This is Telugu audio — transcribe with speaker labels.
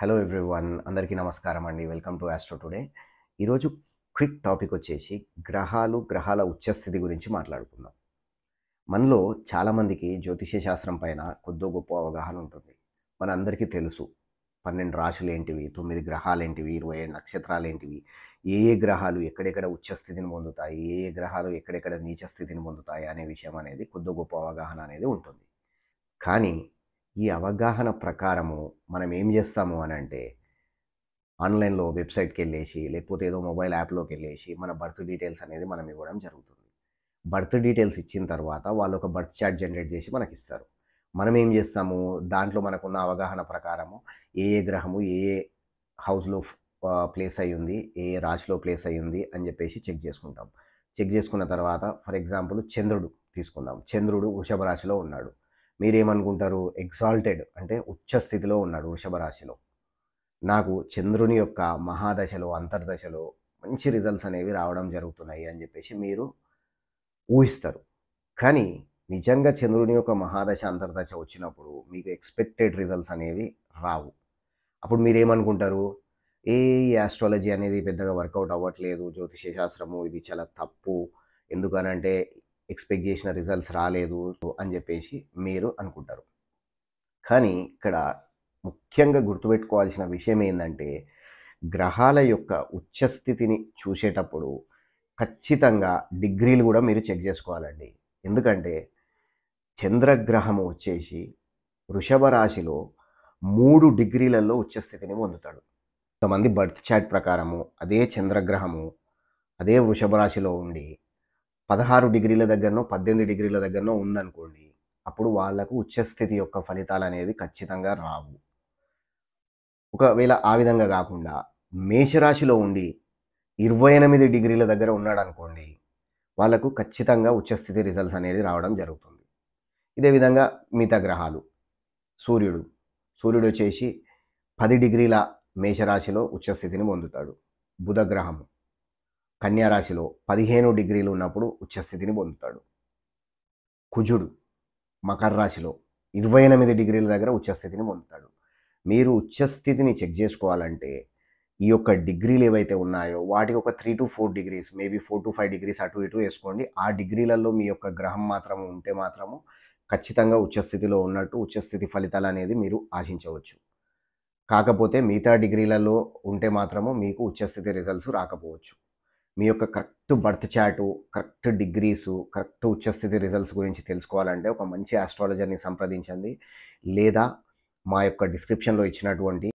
Speaker 1: హలో ఎవ్రీవన్, అందరికీ నమస్కారం అండి. Welcome to Astro today. ఈరోజు క్విక్ టాపిక్ వచ్చేసి గ్రహాల ఉచ్చస్థితి గురించి మాట్లాడుకుందాం. మనలో చాలామందికి జ్యోతిష్య శాస్త్రం పైన కొద్దో గొప్ప అవగాహన ఉంటుంది. మనందరికీ తెలుసు 12 రాశులేంటివి, 9 గ్రహాలేంటివి, 27 నక్షత్రాలేంటివి, ఏ గ్రహాలు ఎక్కడెక్కడ ఉచ్చస్థితిని పొందుతాయి, ఏ గ్రహాలు ఎక్కడెక్కడ నీచ స్థితిని పొందుతాయి అనే విషయం అనేది కొద్దో గొప్ప అవగాహన అనేది ఉంటుంది. కానీ ఈ అవగాహన ప్రకారము మనం ఏం చేస్తాము అని అంటే ఆన్లైన్లో వెబ్సైట్కి వెళ్ళేసి లేకపోతే ఏదో మొబైల్ యాప్లోకి వెళ్ళేసి మన బర్త్ డీటెయిల్స్ అనేది మనం ఇవ్వడం జరుగుతుంది. బర్త్ డీటెయిల్స్ ఇచ్చిన తర్వాత వాళ్ళు ఒక బర్త్ చార్ట్ జనరేట్ చేసి మనకి ఇస్తారు. మనం ఏం చేస్తాము, దాంట్లో మనకున్న అవగాహన ప్రకారము ఏ గ్రహము ఏ హౌస్లో ప్లేస్ అయ్యి ఉంది, ఏ రాశిలో ప్లేస్ అయ్యి ఉంది అని చెప్పేసి చెక్ చేసుకుంటాం. చెక్ చేసుకున్న తర్వాత ఫర్ ఎగ్జాంపుల్ చంద్రుడు తీసుకుందాం. చంద్రుడు వృషభ రాశిలో ఉన్నాడు. మీరేమనుకుంటారు, ఎగ్జాల్టెడ్ అంటే ఉచ్చ స్థితిలో ఉన్నాడు వృషభ రాశిలో. నాకు చంద్రుని యొక్క మహాదశలో అంతర్దశలో మంచి రిజల్ట్స్ అనేవి రావడం జరుగుతున్నాయి అని చెప్పేసి మీరు ఊహిస్తారు. కానీ నిజంగా చంద్రుని యొక్క మహాదశ అంతర్దశ వచ్చినప్పుడు మీకు ఎక్స్పెక్టెడ్ రిజల్ట్స్ అనేవి రావు. అప్పుడు మీరేమనుకుంటారు, ఈ ఆస్ట్రాలజీ అనేది పెద్దగా వర్కౌట్ అవ్వట్లేదు, జ్యోతిష శాస్త్రము ఇది చాలా తప్పు, ఎందుకనంటే ఎక్స్పెక్ట్ చేసిన రిజల్ట్స్ రాలేదు అని చెప్పేసి మీరు అనుకుంటారు. కానీ ఇక్కడ ముఖ్యంగా గుర్తుపెట్టుకోవాల్సిన విషయం ఏంటంటే, గ్రహాల యొక్క ఉచ్చస్థితిని చూసేటప్పుడు ఖచ్చితంగా డిగ్రీలు కూడా మీరు చెక్ చేసుకోవాలండి. ఎందుకంటే చంద్రగ్రహము వచ్చేసి వృషభ రాశిలో 3 డిగ్రీలలో ఉచ్చస్థితిని పొందుతాడు. కొంతమంది బర్త్ చార్ట్ ప్రకారము అదే చంద్రగ్రహము అదే వృషభ రాశిలో ఉండి 16 డిగ్రీల దగ్గరనో 18 డిగ్రీల దగ్గరనో ఉందనుకోండి, అప్పుడు వాళ్లకు ఉచ్చస్థితి యొక్క ఫలితాలు అనేవి ఖచ్చితంగా రావు. ఒకవేళ ఆ విధంగా కాకుండా మేషరాశిలో ఉండి 28 డిగ్రీల దగ్గర ఉన్నాడు అనుకోండి, వాళ్ళకు ఖచ్చితంగా ఉచ్చస్థితి రిజల్ట్స్ అనేది రావడం జరుగుతుంది. ఇదే విధంగా మిగతా గ్రహాలు, సూర్యుడు వచ్చేసి 10 డిగ్రీల మేషరాశిలో ఉచ్చస్థితిని పొందుతాడు. బుధగ్రహము కన్యారాశిలో 15 డిగ్రీలు ఉన్నప్పుడు ఉచ్చస్థితిని పొందుతాడు. కుజుడు మకర రాశిలో 28 డిగ్రీల దగ్గర ఉచ్చస్థితిని పొందుతాడు. మీరు ఉచ్చస్థితిని చెక్ చేసుకోవాలంటే ఈ యొక్క డిగ్రీలు ఏవైతే ఉన్నాయో వాటికి ఒక 3 to 4 degrees, maybe 4 to 5 degrees అటు ఇటు వేసుకోండి. ఆ డిగ్రీలలో మీ యొక్క గ్రహం మాత్రము ఉంటే మాత్రము ఖచ్చితంగా ఉచ్చస్థితిలో ఉన్నట్టు ఉచ్చస్థితి ఫలితాలు అనేది మీరు ఆశించవచ్చు. కాకపోతే మిగతా డిగ్రీలలో ఉంటే మాత్రము మీకు ఉచ్చస్థితి రిజల్ట్స్ రాకపోవచ్చు. మీ యొక్క correct birth chart, correct degrees, correct ఉచ్చస్థితి రిజల్ట్స్ గురించి తెలుసుకోవాలంటే ఒక మంచి ఆస్ట్రాలజర్ని సంప్రదించండి, లేదా మా యొక్క డిస్క్రిప్షన్లో ఇచ్చినటువంటి